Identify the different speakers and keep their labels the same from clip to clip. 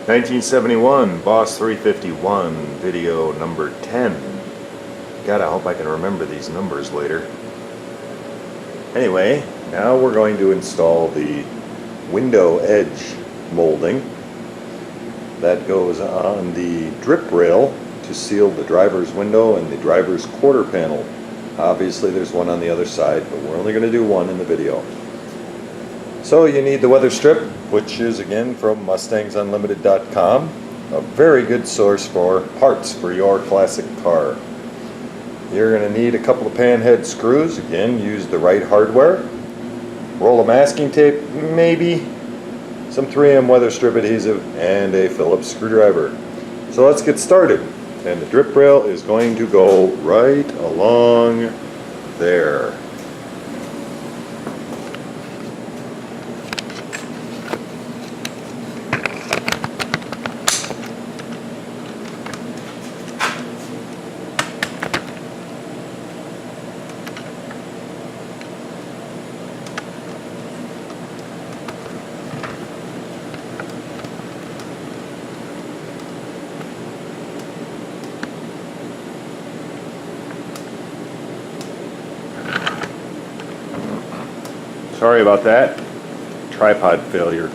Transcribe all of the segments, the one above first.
Speaker 1: 1971 Boss 351 video number 10. God, I hope I can remember these numbers later. Anyway, now we're going to install the window edge molding that goes on the drip rail to seal the driver's window and the driver's quarter panel. Obviously there's one on the other side, but we're only going to do one in the video. So you need the weather strip, which is again from MustangsUnlimited.com, a very good source for parts for your classic car. You're going to need a couple of panhead screws. Again, use the right hardware. Roll of masking tape, maybe some 3M weather strip adhesive, and a Phillips screwdriver. So let's get started. And the drip rail is going to go right along there. Sorry about that. Tripod failure.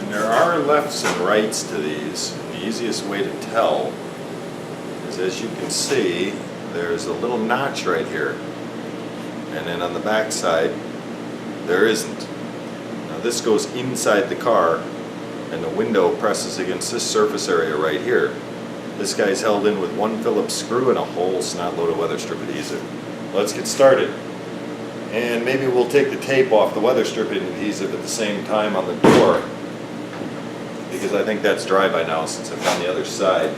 Speaker 1: There are lefts and rights to these. The easiest way to tell is, as you can see, there's a little notch right here, and then on the back side there isn't. Now this goes inside the car, and the window presses against this surface area right here. This guy's held in with one Phillips screw and a whole snot load of weather strip adhesive. Let's get started. And maybe we'll take the tape off the weather strip adhesive at the same time on the door, because I think that's dry by now since I've done the other side.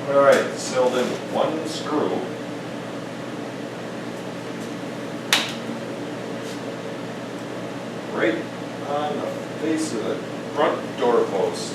Speaker 1: Alright, sealed in with one screw. Right on the face of the front door post.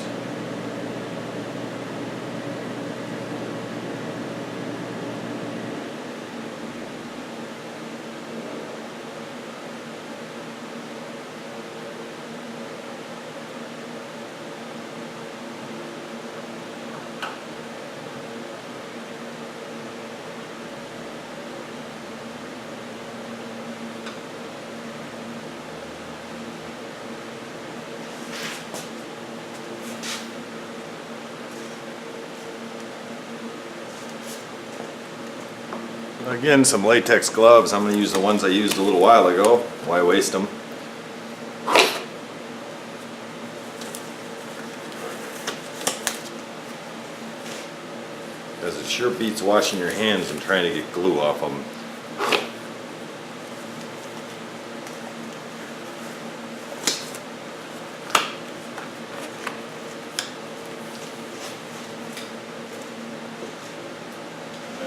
Speaker 1: Again, some latex gloves. I'm going to use the ones I used a little while ago. Why waste them? Because it sure beats washing your hands and trying to get glue off them.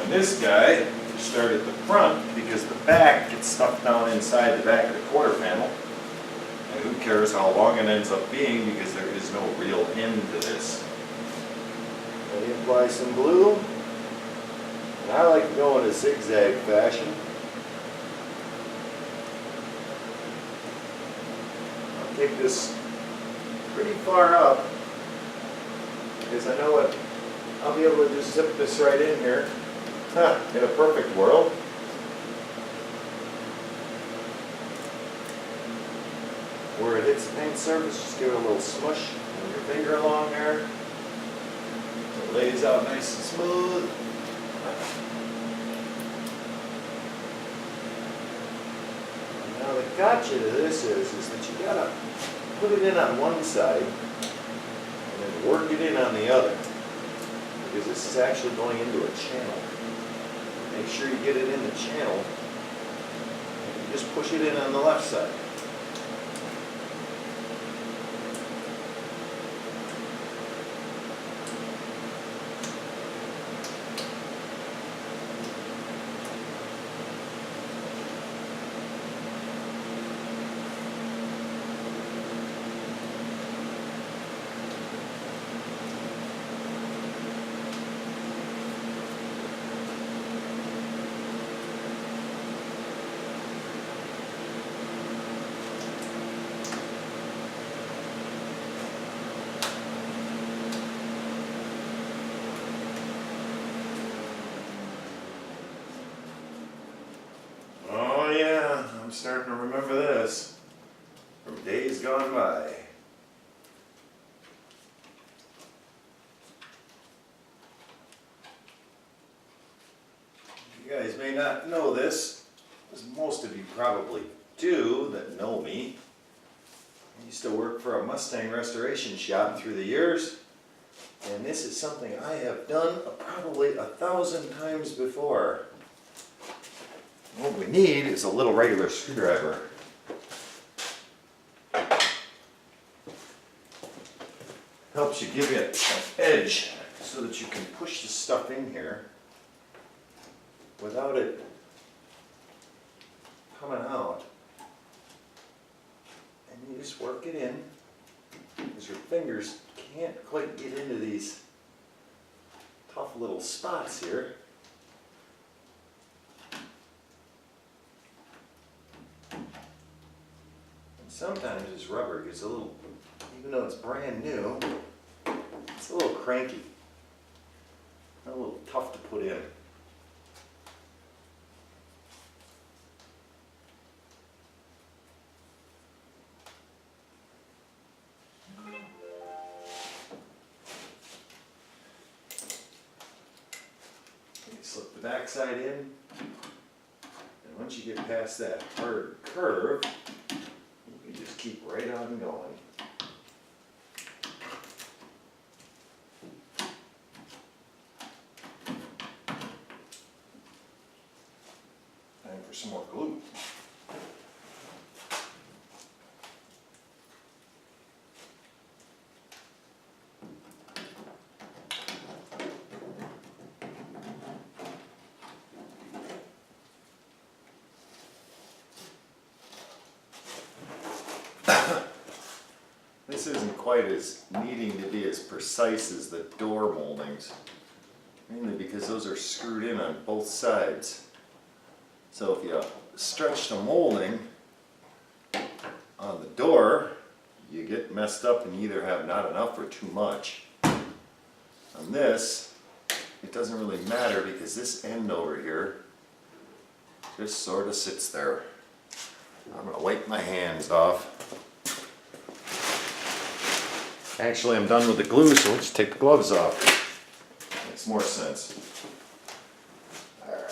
Speaker 1: And this guy, start at the front because the back gets stuffed down inside the back of the quarter panel, and who cares how long it ends up being because there is no real end to this. Let me apply some glue, and I like to go in a zigzag fashion. take this pretty far up because I know what I'll be able to just zip this right in here. In a perfect world. Where it hits the paint surface, just give it a little smush with your finger along there. So it lays out nice and smooth. Now the gotcha to this is that you gotta put it in on one side and then work it in on the other. Because this is actually going into a channel. Make sure you get it in the channel. Just push it in on the left side. I'm starting to remember this from days gone by. You guys may not know this, as most of you probably do that know me. I used to work for a Mustang restoration shop through the years, and this is something I have done probably 1,000 times before. What we need is a little regular screwdriver. Helps you give it an edge so that you can push the stuff in here without it coming out. And you just work it in because your fingers can't quite get into these tough little spots here. Sometimes this rubber gets a little, even though it's brand new, it's a little cranky, a little tough to put in. You slip the backside in, and once you get past that hard curve, you just keep right on going. Time for some more glue. This isn't quite as needing to be as precise as the door moldings, mainly because those are screwed in on both sides. So if you stretch the molding on the door, you get messed up and you either have not enough or too much. On this, it doesn't really matter because this end over here just sort of sits there. I'm going to wipe my hands off. Actually, I'm done with the glue, so let's take the gloves off. Makes more sense. All right.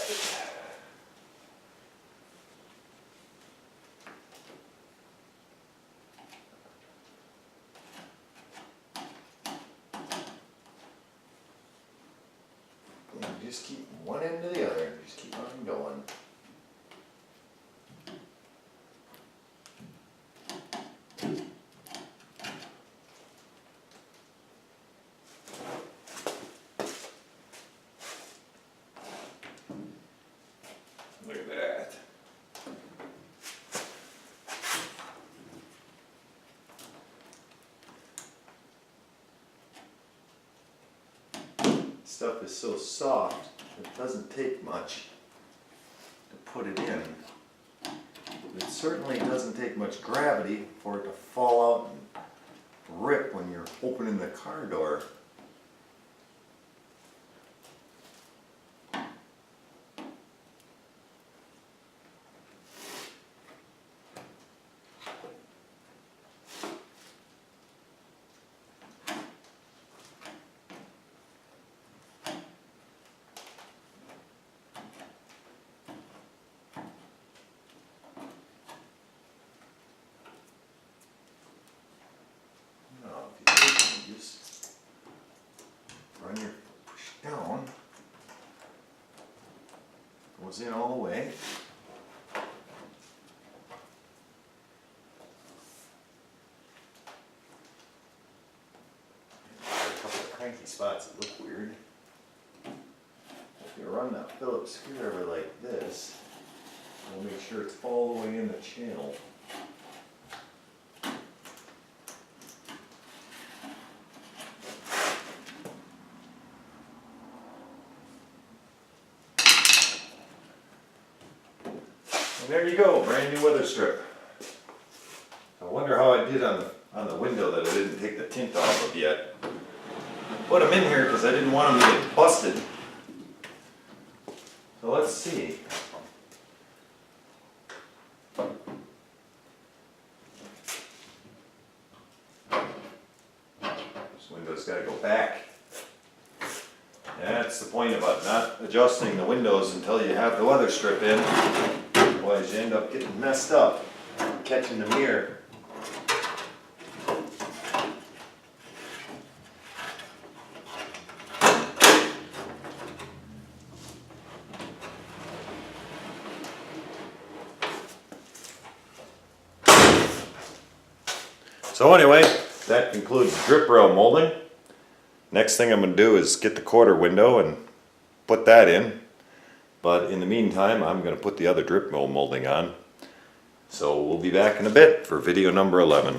Speaker 1: And just keep one end to the other. Just keep on going. Look at that. Stuff is so soft, it doesn't take much to put it in. This It certainly doesn't take much gravity for it to fall out and rip when you're opening the car door. Just run your push down, goes in all the way. There are a couple of cranky spots that look weird. If you run that Phillips screwdriver like this, we'll make sure it's all the way in the channel. And there you go, brand new weather strip. I wonder how I did on the window that I didn't take the tint off of yet. Put them in here because I didn't want them to get busted. So let's see. This window's got to go back. That's the point about not adjusting the windows until you have the weather strip in. Otherwise you end up getting messed up, catching the mirror. So anyway, that concludes drip rail molding. Next thing I'm going to do is get the quarter window and put that in. But in the meantime, I'm going to put the other drip rail molding on. So we'll be back in a bit for video number 11.